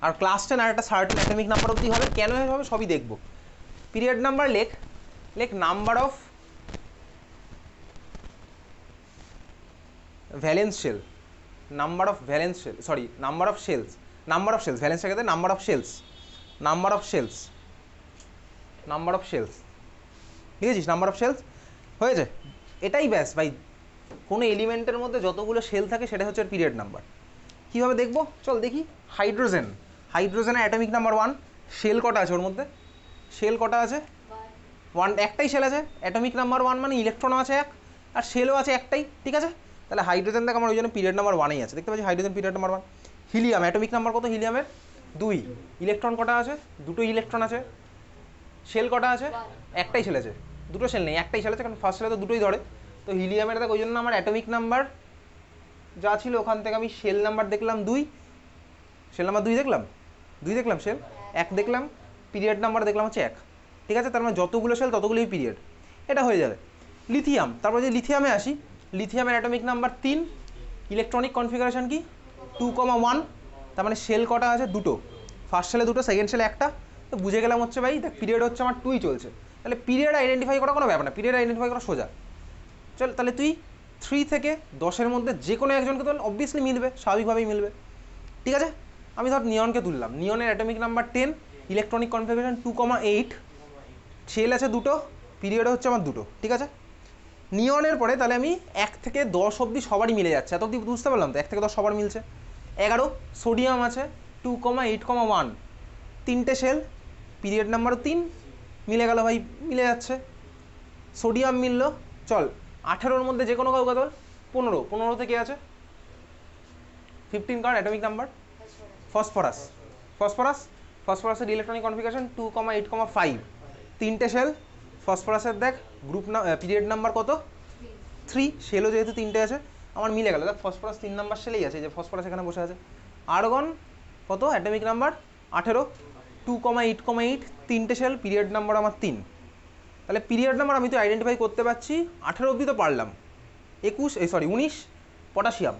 আর ক্লাস 10 আর একটা সার্টেন অ্যাটমিক নাম্বার অবধি হবে, কেন হবে সবই দেখবো। পিরিয়ড নাম্বার লেখ, লেখ number of valence shell, number of valence shell, sorry number of shells, number of shells, valence টাকে number of shells, number of shells, number of shells, বুঝেছিস? নাম্বার অফ শেলস হয়েছে, এটাই ব্যাস ভাই। কোনো এলিমেন্টের মধ্যে যতগুলো শেল থাকে সেটা হচ্ছে পিরিয়ড নাম্বার। কীভাবে দেখবো চল দেখি। হাইড্রোজেন, হাইড্রোজেনের অ্যাটমিক নাম্বার 1, শেল কটা আছে ওর মধ্যে? শেল কটা আছে? 1, একটাই শেল আছে। অ্যাটমিক নাম্বার 1 মানে ইলেকট্রনও আছে 1 আর শেলও আছে একটাই, ঠিক আছে? তাহলে হাইড্রোজেন দেখ আমার ওই জন্য পিরিয়ড নাম্বার 1-এই আছে, দেখতে পাচ্ছি hydrogen period number 1। Helium atomic number কত হিলিয়ামের? 2, ইলেকট্রন কটা আছে? 2টো ইলেকট্রন আছে। শেল কটা আছে? একটাই শেল আছে, 2টো শেল নেই, একটাই শেল আছে, কারণ ফার্স্ট শেলে তো 2টোই ধরে। তো হিলিয়ামের দেখ ওই জন্য আমার অ্যাটমিক নাম্বার যা ছিল ওখান থেকে আমি শেল নাম্বার দেখলাম 2, শেল নাম্বার 2 দেখলাম, 2 দেখলাম, শেল 1 দেখলাম, পিরিয়ড নাম্বার দেখলাম হচ্ছে 1, ঠিক আছে? তার মানে যতগুলো শেল ততগুলোই পিরিয়ড, এটা হয়ে যাবে। লিথিয়াম, তারপর যদি লিথিয়ামে আসি, লিথিয়ামের অ্যাটমিক নাম্বার 3, ইলেকট্রনিক কনফিগারেশন কি 2,1, তার মানে শেল কটা আছে? 2টো, ফার্স্ট শেলে 2টো, সেকেন্ড শেলে 1টা। তো বুঝে গেলাম হচ্ছে ভাই দেখ পিরিয়ড হচ্ছে আমার 2ই চলছে, তাহলে পিরিয়ড আইডেন্টিফাই করা কোনো ব্যাপার না, পিরিয়ড আইডেন্টিফাই করা সোজা। চল তাহলে তুই 3 থেকে 10-এর মধ্যে যে কোনো একজনকে তো অবভিয়াসলি মিলবে, স্বাভাবিকভাবেই মিলবে, ঠিক আছে? আমি ধর নিয়নকে তুললাম, নিয়নের atomic number 10, electronic configuration 2,8, shell আছে 2টো, পিরিয়ডে হচ্ছে আমার 2টো, ঠিক আছে? নিয়নের পরে তাহলে আমি 1 থেকে 10 অবধি সবারই মিলে যাচ্ছে, এত অবধি বুঝতে পারলাম তো? 1 থেকে 10 সবার মিলছে। 11, সোডিয়াম আছে 2,8,1, 3টে শেল, পিরিয়ড নাম্বারও 3, মিলে গেল ভাই, মিলে যাচ্ছে, সোডিয়াম মিললো। চল 18-র মধ্যে যে কোনো কাউকে তোর 15 থেকে আছে 15 কার অ্যাটমিক নাম্বার? ফসফরাস, ফসফরাস, ফসফরাসের ইলেকট্রনিক কনফিগারেশন 2,8,5, 3টে শেল, ফসফরাসের দেখ গ্রুপ পিরিয়ড নাম্বার কত? 3, শেলও যেহেতু 3টে আছে আমার মিলে গেল, দেখ ফসফরাস 3 নাম্বার শেলেই আছে, যে ফসফরাস এখানে বসে আছে। আর্গন কত অ্যাটমিক নাম্বার? 18, 2,8,8, 3টে শেল, পিরিয়ড নাম্বার আমার 3, তাহলে পিরিয়ড নাম্বার আমি তো আইডেন্টিফাই করতে পারছি। 18 অবধি তো পারলাম, 19, পটাশিয়াম,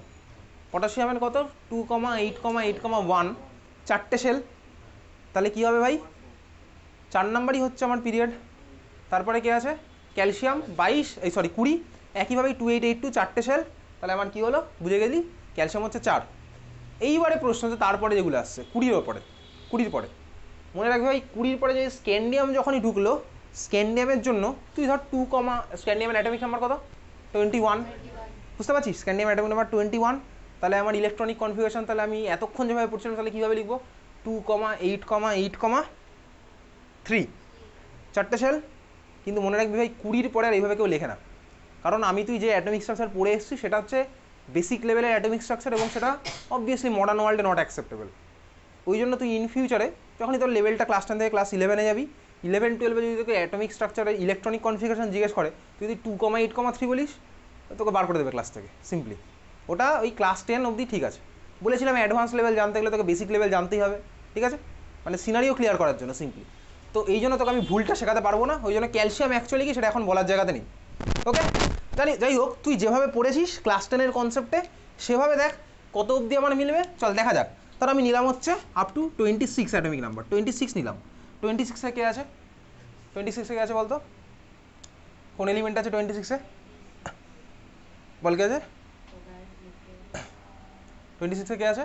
পটাশিয়ামের কত? 2,8,8,1, 4টে শেল, তাহলে কী হবে ভাই? 4 নাম্বারই হচ্ছে আমার পিরিয়ড। তারপরে কে আছে? ক্যালসিয়াম 20, একইভাবেই 2,8,8,2, 4টে শেল, তাহলে আমার কী হলো বুঝে গেলি? ক্যালসিয়াম হচ্ছে 4। এইবারে প্রশ্ন হচ্ছে তারপরে যেগুলো আসছে 20-র ওপরে, 20-র পরে মনে রাখবে ভাই, 20-র পরে যে স্ক্যান্ডিয়াম যখনই ঢুকলো, স্ক্যান্ডিয়ামের জন্য তুই ধর স্ক্যান্ডিয়ামের অ্যাটমিক নাম্বার কত? 21, বুঝতে পারছিস? স্ক্যান্ডিয়াম অ্যাটমিক নাম্বার 21, তাহলে আমার ইলেকট্রনিক কনফিগারেশন তাহলে আমি এতক্ষণ যেভাবে পড়ছিলাম তাহলে কীভাবে লিখবো? 2,8,8,3, 4টে শেল। কিন্তু মনে রাখবি ভাই 20-র পরে আর এইভাবে কেউ লেখে না, কারণ আমি তুই যে অ্যাটমিক স্ট্রাকচার পড়ে এসেছি সেটা হচ্ছে বেসিক লেভেলের অ্যাটমিক স্ট্রাকচার, এবং সেটা অবভিয়াসলি মডার্ন ওয়ার্ল্ডে নট অ্যাকসেপ্টেবল। ওই জন্য তুই ইন ফিউচারে যখনই তোর লেভেলটা ক্লাস 10 থেকে ক্লাস 11-এ যাবি, 11-12-এ যদি তোকে অ্যাটমিক স্ট্রাকচারের ইলেকট্রনিক কনফিগারেশন জিজ্ঞেস করে, তুই যদি 2,8,3 বলিস তোকে বার করে দেবে ক্লাস থেকে সিম্পলি। ওটা ওই ক্লাস 10 অবধি ঠিক আছে। বলেছিলাম অ্যাডভান্স লেভেল জানতে গেলে তোকে বেসিক লেভেল জানতেই হবে, ঠিক আছে? মানে সিনারিও ক্লিয়ার করার জন্য সিম্পলি। তো এই জন্য তোকে আমি ভুলটা শেখাতে পারবো না, ওই জন্য ক্যালসিয়াম অ্যাকচুয়ালি কি সেটা এখন বলার জায়গাতে নেই, ওকে? যাই হোক, তুই যেভাবে পড়েছিস ক্লাস 10-এর কনসেপ্টে সেভাবে দেখ কত অবধি আমার মিলবে। চল দেখা যাক। তার আমি নিলাম হচ্ছে আপ টু 26 অ্যাটমিক নাম্বার, 26 নিলাম। 26-এ কে আছে? 26-এ কে আছে বলতো? কোন এলিমেন্ট আছে 26-এ? বল কে আছে 26-এ? কে আছে?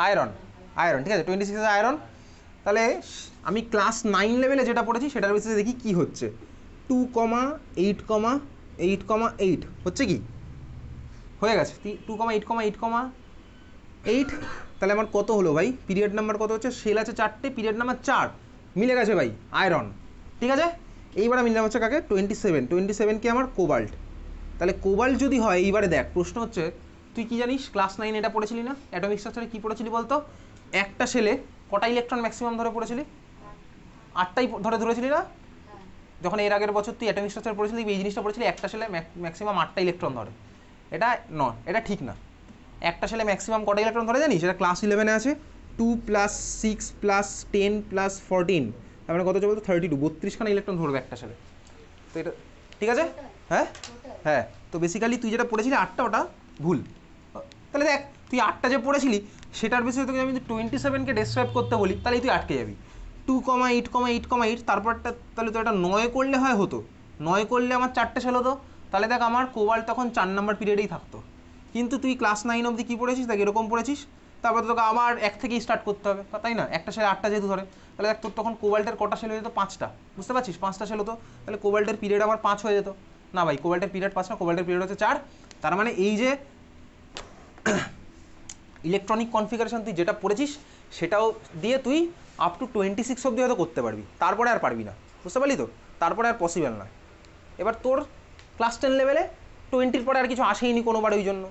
আয়রন, আয়রন, ঠিক আছে। 26-এ আয়রন। তাহলে আমি ক্লাস 9 লেভেলে যেটা পড়েছি সেটার বেসিসে দেখি কী হচ্ছে। 2,8,8,8 হচ্ছে কি হয়ে গেছে 2,8,8,8 তাহলে আমার কত হলো ভাই পিরিয়ড নাম্বার কত হচ্ছে সেল আছে 4টে পিরিয়ড নাম্বার 4 মিলে গেছে ভাই আয়রন ঠিক আছে এইবার আমি নিলাম হচ্ছে কাকে 27 কি আমার কোবাল্ট তাহলে কোবাল্ট যদি হয় এইবারে দেখ প্রশ্ন হচ্ছে তুই কি জানিস ক্লাস 9 এটা পড়েছিলি না অ্যাটমিক স্ট্রাকচারে কি পড়েছিলি বলতো একটা সেলে কটা ইলেকট্রন ম্যাক্সিমাম ধরে পড়েছিলি 8টাই ধরেছিলি না যখন এর আগের বছর তুই অ্যাটমিক স্ট্রাকচার পড়েছিলি এই জিনিসটা পড়েছিলি একটা সেলে ম্যাক্সিমাম 8টা ইলেকট্রন ধরে এটা এটা ঠিক না একটা সেলে ম্যাক্সিমাম কটা ইলেকট্রন ধরে জানিস এটা ক্লাস 11 আছে 2 + 6 + 10 + 14 তার মানে কত হচ্ছে বলতো 32 32খানা ইলেকট্রন ধরবে একটা সেলে তো এটা ঠিক আছে হ্যাঁ হ্যাঁ তো বেসিক্যালি তুই যেটা পড়েছিলি 8টা ওটা ভুল তাহলে দেখ তুই 8টা যে পড়েছিলি সেটার বেসিসে তোকে আমি 27কে ডেসক্রাইব করতে বলি তাহলে তুই আটকে যাবি 2,8,8,8 তারপরটা তাহলে তো এটা 9 করলে হতো 9 করলে আমার 4টে সেল হতো তাহলে দেখ আমার কোবাল্ট তখন 4 নম্বর পিরিয়ডেই থাকতো কিন্তু তুই ক্লাস 9 অবধি কী পড়েছিস দেখ এরকম পড়েছিস তারপর তোকে আবার এক থেকেই স্টার্ট করতে হবে তাই না একটা সেল 8টা যেহেতু ধরে তাহলে দেখ তোর তখন কোবাল্টের কটা সেল হয়ে যেত 5টা বুঝতে পারছিস 5টা সেল হতো তাহলে কোবাল্টের পিরিয়ড আমার 5 হয়ে যেত না ভাই কোবাল্টের পিরিয়ড 5 না কোবাল্টের পিরিয়ড হচ্ছে 4 তার মানে এই যে ইলেকট্রনিক কনফিগারেশন তুই যেটা পড়েছিস সেটাও দিয়ে তুই আপ টু 26 অবধি হয়তো করতে পারবি তারপরে আর পারবি না বুঝতে পারলি তো তারপরে আর পসিবল না এবার তোর ক্লাস 10 লেভেলে 20-র পরে আর কিছু আসেইনি কোনোবার ওই জন্য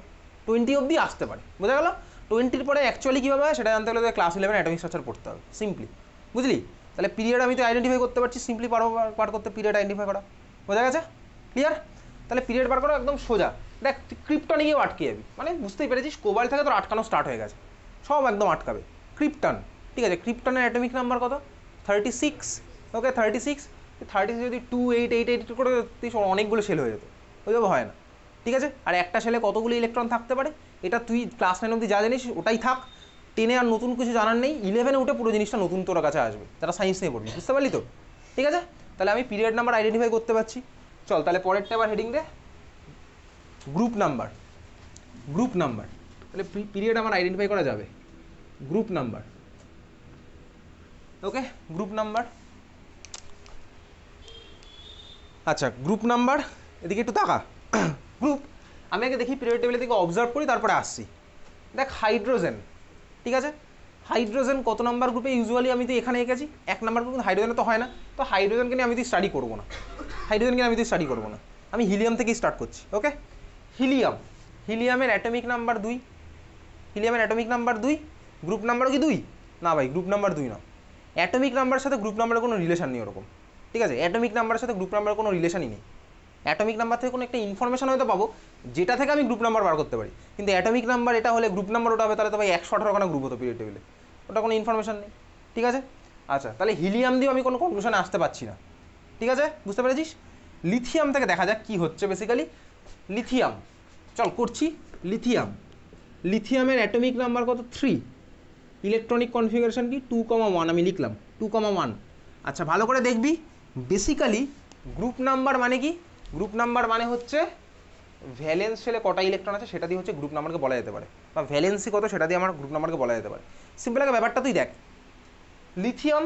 20 অবধি আসতে পারে বোঝা গেল 20-র পরে অ্যাকচুয়ালি কীভাবে হয় সেটা জানতে হলে ক্লাস 11 অ্যাটমিক স্ট্রাকচার পড়তে হবে সিম্পলি বুঝলি তাহলে পিরিয়ড আমি তো আইডেন্টিফাই করতে পারছি সিম্পলি পার করতে পিরিয়ড আইডেন্টিফাই করা বোঝা গেছে ক্লিয়ার তাহলে পিরিয়ড বার করা একদম সোজা দেখ ক্রিপ্টনে গিয়েও আটকে যাবি মানে বুঝতেই পেরেছিস কোবাল্ট থেকে তোর আটকানো স্টার্ট হয়ে গেছে সব একদম আটকাবে ক্রিপ্টন ঠিক আছে ক্রিপ্টনের অ্যাটমিক নাম্বার কত 36 ওকে 36 যদি 2,8,8,8 করে তুই অনেকগুলো সেল হয়ে যেত ওইভাবে হয় না ঠিক আছে আর একটা সেলে কতগুলো ইলেকট্রন থাকতে পারে এটা তুই ক্লাস 9 অবধি যা জানিস ওটাই থাক 10-এ আর নতুন কিছু জানার নেই 11-এ উঠে পুরো জিনিসটা নতুন তোর কাছে আসবে যারা সায়েন্স নিয়ে পড়বি বুঝতে পারলি তো ঠিক আছে তাহলে আমি পিরিয়ড নাম্বার আইডেন্টিফাই করতে পারছি চল তাহলে পরেরটা আবার হেডিং দে গ্রুপ নাম্বার তাহলে পিরিয়ড আমার আইডেন্টিফাই করা যাবে group number okay group number আচ্ছা গ্রুপ নাম্বার এদিকে একটু তাকা গ্রুপ আমি আগে দেখি পিরিয়ড টেবিলের দিকে অবজার্ভ করি তারপরে আসছি দেখ হাইড্রোজেন ঠিক আছে হাইড্রোজেন কত নাম্বার গ্রুপে ইউজুয়ালি আমি তো এখানে এঁকেছি 1 নাম্বার গ্রুপ হাইড্রোজেনে তো হয় না তো হাইড্রোজেনকে নিয়ে আমি তো স্টাডি করবো না আমি হিলিয়াম থেকেই স্টার্ট করছি ওকে হিলিয়ামের অ্যাটমিক নাম্বার 2 গ্রুপ নাম্বারও কি 2 না ভাই গ্রুপ নাম্বার 2 না অ্যাটমিক নাম্বারের সাথে গ্রুপ নাম্বারের কোনো রিলেশন নেই ওরকম ঠিক আছে অ্যাটমিক নাম্বারের সাথে গ্রুপ নাম্বারের কোনো রিলেশনই নেই অ্যাটমিক নাম্বার থেকে কোনো একটা ইনফরমেশন হয়তো পাবো যেটা থেকে আমি গ্রুপ নাম্বার বার করতে পারি কিন্তু অ্যাটমিক নাম্বার এটা হলে গ্রুপ নাম্বার ওটা হবে তাহলে তো ভাই 118খানা গ্রুপ হতো পিরিয়ড টেবিলে ওটা কোনো ইনফরমেশন নেই ঠিক আছে আচ্ছা তাহলে হিলিয়াম দিয়েও আমি কোনো কনক্লুশনে আসতে পারছি না ঠিক আছে বুঝতে পেরেছিস লিথিয়াম থেকে দেখা যাক কি হচ্ছে বেসিক্যালি লিথিয়াম চল করছি লিথিয়ামের অ্যাটমিক নাম্বার কত 3 ইলেকট্রনিক কনফিগারেশন কি 2,1 আমি লিখলাম 2,1 আচ্ছা ভালো করে দেখবি বেসিক্যালি গ্রুপ নাম্বার মানে কি গ্রুপ নাম্বার মানে হচ্ছে ভ্যালেন্স শেলে কটা ইলেকট্রন আছে সেটা দিয়ে হচ্ছে গ্রুপ নাম্বারকে বলা যেতে পারে বা ভ্যালেন্সি কত সেটা দিয়ে আমার গ্রুপ নাম্বারকে বলা যেতে পারে সিম্পল একটা ব্যাপারটা তুই দেখ লিথিয়াম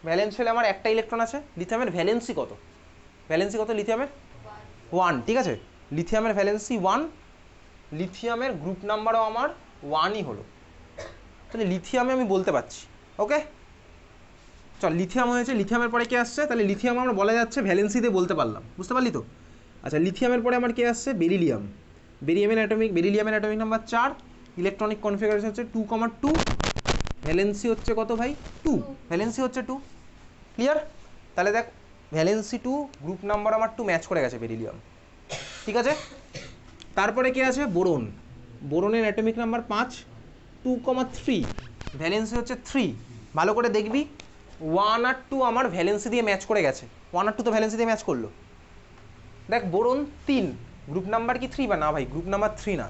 ভ্যালেন্স শেলে আমার একটা ইলেকট্রন আছে লিথিয়ামের ভ্যালেন্সি কত লিথিয়ামের 1 ঠিক আছে লিথিয়ামের ভ্যালেন্সি 1 লিথিয়ামের গ্রুপ নাম্বারও আমার 1ই হলো তাহলে লিথিয়ামে আমি বলতে পারছি ওকে চল লিথিয়াম হয়েছে লিথিয়ামের পরে কে আসছে তাহলে লিথিয়াম আমরা বলা যাচ্ছে ভ্যালেন্সি দিয়ে বলতে পারলাম বুঝতে পারলি তো আচ্ছা লিথিয়ামের পরে আমার কে আসছে বেরিলিয়ামের অ্যাটমিক নাম্বার 4 ইলেকট্রনিক কনফিগারেশন হচ্ছে 2,2 ভ্যালেন্সি হচ্ছে কত ভাই 2 ভ্যালেন্সি হচ্ছে 2 ক্লিয়ার তাহলে দেখ ভ্যালেন্সি 2 গ্রুপ নাম্বার আমার 2 ম্যাচ করে গেছে বেরিলিয়াম ঠিক আছে তারপরে কে আছে বোরনের অ্যাটমিক নাম্বার 5 2,3 ভ্যালেন্সি হচ্ছে 3 ভালো করে দেখবি 1 আর 2 আমার ভ্যালেন্সি দিয়ে ম্যাচ করে গেছে 1 আর 2 তো ভ্যালেন্সি দিয়ে ম্যাচ করলো দেখ বোরন 3 গ্রুপ নাম্বার কি 3 বা না ভাই গ্রুপ নাম্বার 3 না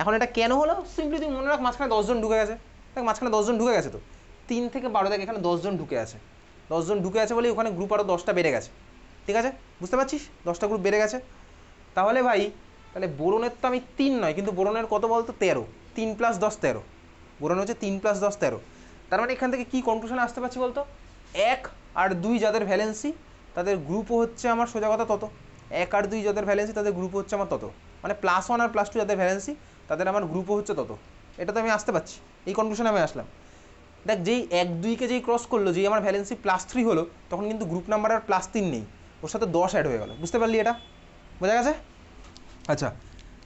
এখন এটা কেন হলো সিম্পলি তুই মনে রাখ মাঝখানে 10 জন ঢুকে গেছে দেখ মাঝখানে 10 জন ঢুকে গেছে তো 3 থেকে 12 দেখ এখানে 10 জন ঢুকে আছে 10 জন ঢুকে আছে বলে ওখানে গ্রুপ আরও 10টা বেড়ে গেছে ঠিক আছে বুঝতে পারছিস 10টা গ্রুপ বেড়ে গেছে তাহলে ভাই তাহলে বোরনের তো আমি 3 নয় কিন্তু বোরনের কত বলতো 13 3 + 10 13 বোরন হচ্ছে 3 + 10 13 তার মানে এখান থেকে কি কনক্লুশনে আসতে পারছি বলতো 1 আর 2 যাদের ভ্যালেন্সি তাদের গ্রুপও হচ্ছে আমার সোজা কথা তত। 1 আর 2 যাদের ভ্যালেন্সি তাদের গ্রুপও হচ্ছে আমার তত, মানে +1 আর +2 যাদের ভ্যালেন্সি তাদের আমার গ্রুপও হচ্ছে তত। এটা তো আমি আসতে পারছি, এই কনক্লুশনে আমি আসলাম। দেখ যেই 1 2কে যেই ক্রস করলো, যেই আমার ভ্যালেন্সি +3 হলো, তখন কিন্তু গ্রুপ নাম্বার আর +3 নেই, ওর সাথে 10 অ্যাড হয়ে গেল। বুঝতে পারলি এটা? বোঝা গেছে? আচ্ছা,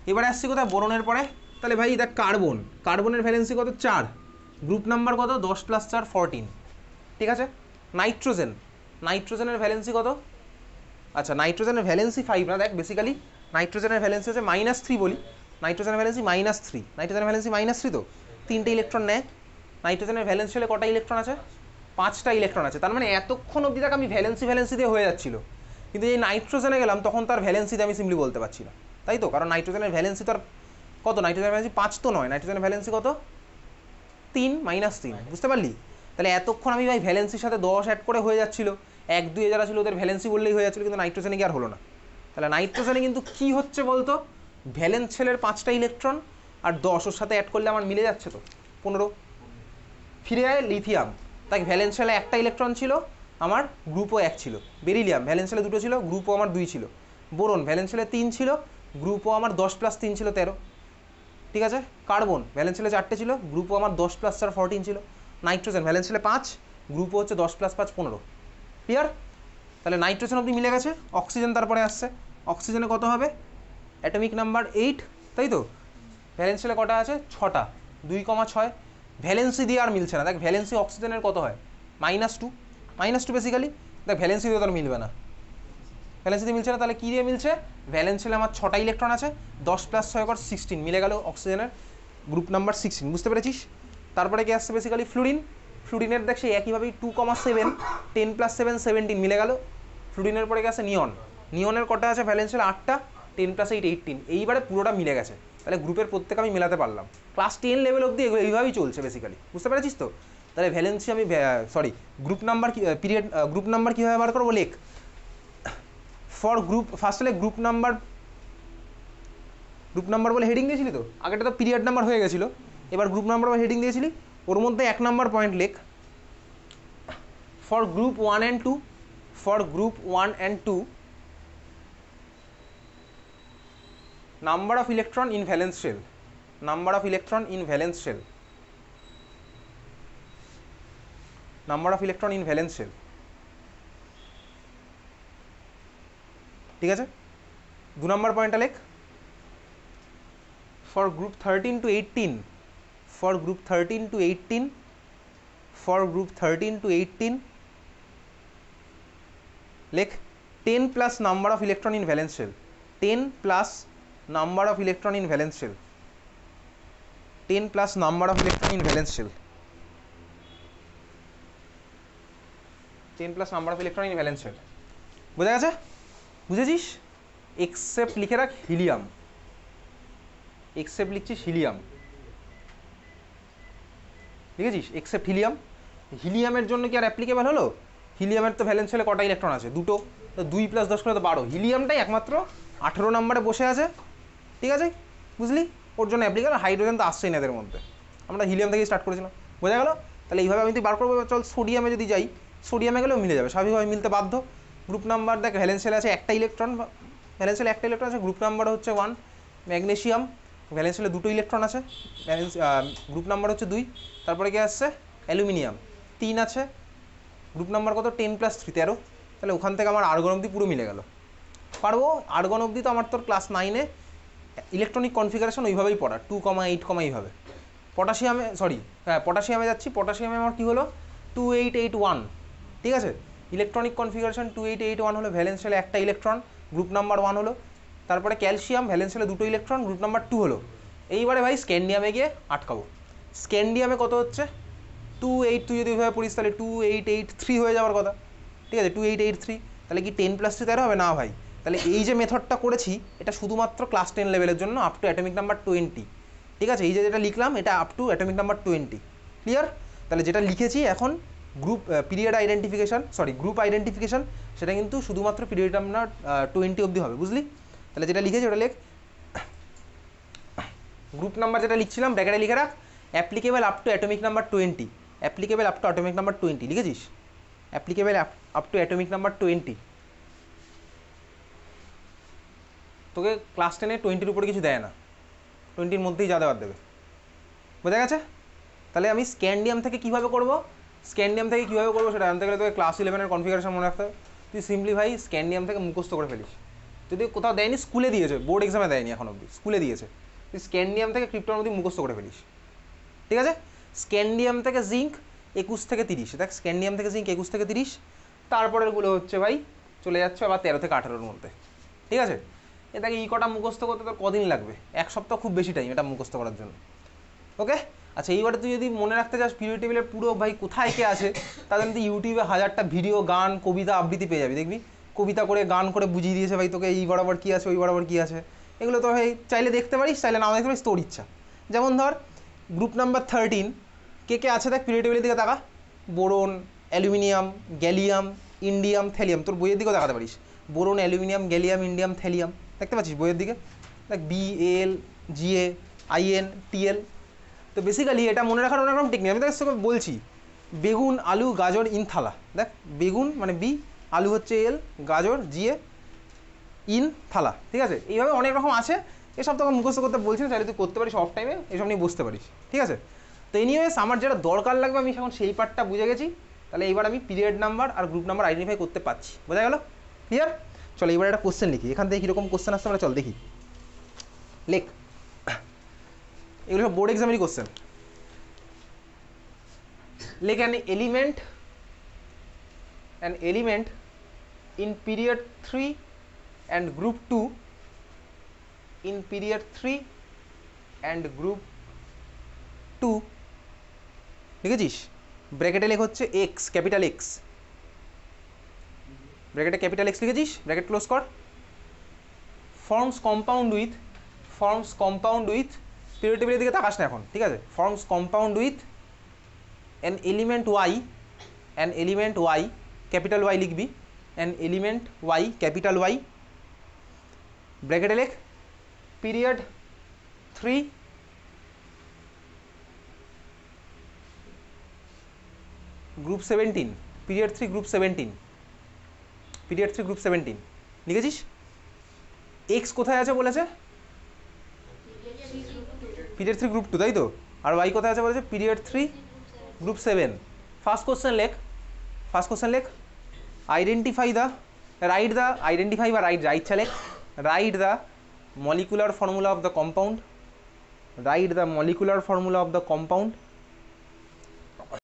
এবারে আসছি কোথায়, বোরনের পরে। তাহলে ভাই দেখ কার্বনের ভ্যালেন্সি কত, 4, গ্রুপ নাম্বার কত, 10 + 4 14, ঠিক আছে। নাইট্রোজেনের ভ্যালেন্সি কত? আচ্ছা, নাইট্রোজেনের ভ্যালেন্সি 5 না, দেখ বেসিক্যালি নাইট্রোজেনের ভ্যালেন্সি হচ্ছে -3 বলি। নাইট্রোজেনের ভ্যালেন্সি -3, নাইট্রোজেনের ভ্যালেন্সি -3, তো 3টে ইলেকট্রন নেয়। নাইট্রোজেনের ভ্যালেন্সি হলে কটা ইলেকট্রন আছে? 5টা ইলেকট্রন আছে। তার মানে এতক্ষণ অবধি তাকে আমি ভ্যালেন্সি দিয়ে হয়ে যাচ্ছিল, কিন্তু এই নাইট্রোজেনে গেলাম তখন তার ভ্যালেন্সিতে আমি সিম্পলি বলতে পারছি না, তাই তো? কারণ নাইট্রোজেনের ভ্যালেন্সি তো আর কত, নাইট্রোজেনের ভ্যালেন্সি 5 তো নয়, নাইট্রোজেনের ভ্যালেন্সি কত, 3 -3। বুঝতে পারলি? তাহলে এতক্ষণ আমি ভাই ভ্যালেন্সির সাথে 10 অ্যাড করে হয়ে যাচ্ছিল, 1 2 যারা ছিল ওদের ভ্যালেন্সি বললেই হয়ে যাচ্ছিল, কিন্তু নাইট্রোজেনে কি আর হলো না। তাহলে নাইট্রোজেনে কিন্তু কি হচ্ছে বলতো, ভ্যালেন্স শেলের 5টা ইলেকট্রন আর 10 ওর সাথে অ্যাড করলে আমার মিলে যাচ্ছে তো 15। ফিরে আয় লিথিয়াম, তাই ভ্যালেন্স শেলে 1টা ইলেকট্রন ছিল, আমার গ্রুপও 1 ছিল। বেরিলিয়াম ভ্যালেন্স শেলে 2টো ছিল, গ্রুপও আমার 2 ছিল। বোরন ভ্যালেন্স শেলে 3 ছিল, গ্রুপও আমার 10 + 3 ছিল 13, ঠিক আছে। কার্বন ভ্যালেন্স শেলে 4টে ছিল, গ্রুপও আমার 10 + 4 14 ছিল। নাইট্রোজেন ভ্যালেন্স শেলে 5, গ্রুপও হচ্ছে 10 + 5 15। ক্লিয়ার? তাহলে নাইট্রোজেন অবধি মিলে গেছে। অক্সিজেন তারপরে আসছে। অক্সিজেনে কত হবে, অ্যাটমিক নাম্বার 8, তাই তো। ভ্যালেন্স শেলে কটা আছে, 6টা, 2,6। ভ্যালেন্সি দিয়ে আর মিলছে না। দেখ ভ্যালেন্সি অক্সিজেনের কত হয়, -2 বেসিক্যালি। দেখ ভ্যালেন্সি দিয়ে তার মিলবে না, ভ্যালেন্সি দিয়ে মিলছে না, তাহলে কী দিয়ে মিলছে, ভ্যালেন্স শেলে আমার 6টা ইলেকট্রন আছে, 10 + 6 = 16, মিলে গেল অক্সিজেনের গ্রুপ নাম্বার 16। বুঝতে পেরেছিস? তারপরে কি আসছে বেসিক্যালি, ফ্লুরিনের দেখ সেই একইভাবেই 2,7, 10 + 7 17, মিলে গেল। ফ্লুরিনের পরে গেছে নিয়নের কটা আছে, ভ্যালেন্স শেলে 8টা, 10 + 8 18, এইবারে পুরোটা মিলে গেছে। তাহলে গ্রুপের প্রত্যেক আমি মেলাতে পারলাম। ক্লাস 10 লেভেল অবধি এইভাবেই চলছে বেসিক্যালি। বুঝতে পেরেছিস তো? তাহলে ভ্যালেন্সি আমি গ্রুপ নাম্বার গ্রুপ নাম্বার কীভাবে বার করবো, লেখ। ফর গ্রুপ, ফার্স্ট হলে গ্রুপ নাম্বার বলে হেডিং দিয়েছিলি তো, আগেটা তো পিরিয়ড নাম্বার হয়ে গেছিলো, এবার গ্রুপ নাম্বার বলে হেডিং দিয়েছিলি। ওর মধ্যে 1 নম্বর পয়েন্ট লেখ, for group 1 and 2, for group 1 and 2, number of electron in valence shell, number of electron in valence shell, number of electron in valence shell, ঠিক আছে। 2 নম্বর পয়েন্টটা লেখ, for group 13 to 18, for group 13 to 18, for group 13 to 18 লেখ 10 plus number of electron in valence shell, 10 plus number of electron in valence shell, 10 plus number of electron in valence shell, 10 plus number of electron in valence shell. বোঝা গেছে? বুঝেছিস? Except লিখে রাখ helium, except লিখছিস helium, লিখেছিস except helium. হিলিয়ামের জন্য কি আর অ্যাপ্লিকেবল হলো? হিলিয়ামের তো ভ্যালেন্স শেলে কটা ইলেকট্রন আছে, 2টো, তো 2 + 10 করে তো 12। হিলিয়ামটাই একমাত্র 18 নম্বরে বসে আছে, ঠিক আছে, বুঝলি? ওর জন্য অ্যাপ্লিকেবল। হাইড্রোজেন তো আসছেই না এদের মধ্যে, আমরা হিলিয়াম থেকে স্টার্ট করেছিলাম। বোঝা গেল? তাহলে এইভাবে আমি তুই বার করবো। চল সোডিয়ামে যদি যাই, সোডিয়ামে গেলেও মিলে যাবে, স্বাভাবিকভাবে মিলতে বাধ্য। গ্রুপ নাম্বার দেখ, ভ্যালেন্স শেলে আছে 1টা ইলেকট্রন, ভ্যালেন্স শেলে 1টা ইলেকট্রন আছে, গ্রুপ নাম্বার হচ্ছে 1। ম্যাগনেসিয়াম ভ্যালেন্স শেলে 2টো ইলেকট্রন আছে, গ্রুপ নাম্বার হচ্ছে 2। তারপরে কি আসছে, অ্যালুমিনিয়াম 3 আছে, গ্রুপ নাম্বার কত, 10 + 3 13। তাহলে ওখান থেকে আমার আর্গন অবধি পুরো মিলে গেল। পারবো আর্গন অবধি তো আমার তোর ক্লাস 9-এ ইলেকট্রনিক কনফিগারেশন ওইভাবেই পড়া, 2, 8, এইভাবে। পটাশিয়ামে পটাশিয়ামে যাচ্ছি। পটাশিয়ামে আমার কী হলো, 2881, ঠিক আছে। ইলেকট্রনিক কনফিগারেশন 2881 হলো, ভ্যালেন্স শেলে 1টা ইলেকট্রন, গ্রুপ নাম্বার 1 হলো। তারপরে ক্যালসিয়াম ভ্যালেন্স শেলে 2টো ইলেকট্রন, গ্রুপ নাম্বার 2 হলো। এইবারে ভাই স্ক্যান্ডিয়ামে গিয়ে আটকাবো। স্ক্যান্ডিয়ামে কত হচ্ছে, 28, তুই যদি ওইভাবে পড়িস তাহলে 2883 হয়ে যাওয়ার কথা, ঠিক আছে, 2883। তাহলে কি 10 + 3 13 হবে না ভাই? তাহলে এই যে মেথডটা করেছি এটা শুধুমাত্র ক্লাস 10 লেভেলের জন্য, আপ টু অ্যাটমিক নাম্বার 20, ঠিক আছে। এই যে যেটা লিখলাম এটা up to atomic number 20, clear? তাহলে যেটা লিখেছি এখন গ্রুপ গ্রুপ আইডেন্টিফিকেশন, সেটা কিন্তু শুধুমাত্র পিরিয়ড নাম্বার 20 অবধি হবে, বুঝলি? তাহলে যেটা লিখেছি ওটা লেখ, গ্রুপ নাম্বার যেটা লিখছিলাম ব্র্যাকেটে লিখে রাখ, applicable up to atomic number 20, applicable up to atomic number 20, লিখেছিস? Applicable up to atomic number 20, তোকে ক্লাস 10-এ 20-র উপরে কিছু দেয় না, 20-র মধ্যেই যা দেওয়ার দেবে। বোঝা গেছে? তাহলে আমি স্ক্যান্ডিয়াম থেকে কীভাবে করবো সেটা জানতে গেলে তোকে ক্লাস 11-এর কনফিগারেশন মনে রাখতে হবে। তুই সিম্পলি ভাই স্ক্যান্ডিয়াম থেকে মুখস্থ করে ফেলিস। যদি কোথাও দেয়নি, স্কুলে দিয়েছে, বোর্ড এক্সামে দেয়নি এখন অবধি, স্কুলে দিয়েছে, তুই স্ক্যান্ডিয়াম থেকে ক্রিপ্টন অবধি মুখস্থ করে ফেলিস। ঠিক আছে? স্ক্যান্ডিয়াম থেকে জিঙ্ক 21 থেকে 30, দেখ স্ক্যান্ডিয়াম থেকে জিঙ্ক 21 থেকে 30, তারপরেরগুলো হচ্ছে ভাই চলে যাচ্ছে আবার 13 থেকে 18-র মধ্যে। ঠিক আছে? এটাকে কটা মুখস্থ করতে তোর কদিন লাগবে? 1 সপ্তাহ খুব বেশি টাইম এটা মুখস্থ করার জন্য। ওকে? আচ্ছা, এইবারে তুই যদি মনে রাখতে চাস পিরিয়ড টেবিলের পুরো ভাই কোথায় কে আছে, তাহলে তুই ইউটিউবে 1000টা ভিডিও, গান, কবিতা, আবৃত্তি পেয়ে যাবি। দেখবি কবিতা করে, গান করে বুঝিয়ে দিয়েছে ভাই তোকে এই বরাবর কী আছে, ওই বরাবর কী আছে। এগুলো তো ভাই চাইলে দেখতে পারিস, চাইলে নাও দেখতে পারিস, তোর ইচ্ছা। যেমন ধর গ্রুপ নাম্বার 13 কে আছে দেখ, পিরিয়ড টেবিলের দিকে তাকা। Boron, aluminium, gallium, indium, thallium, তোর বইয়ের দিকেও দেখাতে পারিস। Boron, aluminium, gallium, indium, thallium দেখতে পাচ্ছিস বইয়ের দিকে? দেখ BAl, GA, IN, TL। তো বেসিক্যালি এটা মনে রাখার অনেক রকম টেকনিক, আমি তোকে সব বলছি। বেগুন, আলু, গাজর, ইন, থালা। দেখ বেগুন মানে B, আলু হচ্ছে L, গাজর GA, ইন, থালা। ঠিক আছে? এইভাবে অনেক রকম আছে, এসব তোকে মুখস্থ করতে বলছি না, চাইলে তুই করতে পারিস অফ টাইমে, এসব নিয়ে বুঝতে পারিস। ঠিক আছে? তো এনিওয়েজ আমার যেটা দরকার লাগবে আমি এখন সেই পার্টটা বুঝে গেছি। তাহলে এইবার আমি পিরিয়ড নাম্বার আর গ্রুপ নাম্বার আইডেন্টিফাই করতে পারছি। বোঝা গেল? ক্লিয়ার? চলো এবার একটা কোশ্চেন লিখি, এখান থেকে কীরকম কোশ্চেন আসতে আমরা চল দেখি। লেখ, এগুলো সব বোর্ড এক্সামেরই কোশ্চেন। লেখ an element in period 3 and group 2 in period 3 and group 2 লিখেছিস? ব্র্যাকেটে লেখ হচ্ছে x, ক্যাপিটাল X, ব্র্যাকেটে ক্যাপিটাল X লিখেছিস, ব্র্যাকেট ক্লোজ কর। ফর্মস কম্পাউন্ড উইথ পিরিয়ড টেবিলের দিকে তাকাস না এখন। ঠিক আছে? Forms compound with an element y, capital Y লিখবি, an element y, capital Y, ব্র্যাকেটে লেখ পিরিয়ড 3 গ্রুপ 17, পিরিয়ড 3 গ্রুপ 17, পিরিয়ড 3 গ্রুপ 17 লিখেছিস? এক্স কোথায় আছে বলেছে? পিরিয়ড 3 গ্রুপ 2, তাই তো? আর ওয়াই কোথায় আছে বলেছে? Period 3 group 7। ফার্স্ট কোশ্চেন লেখ, আইডেন্টিফাই বা রাইট যা ইচ্ছা লেখ, write the molecular formula of the compound,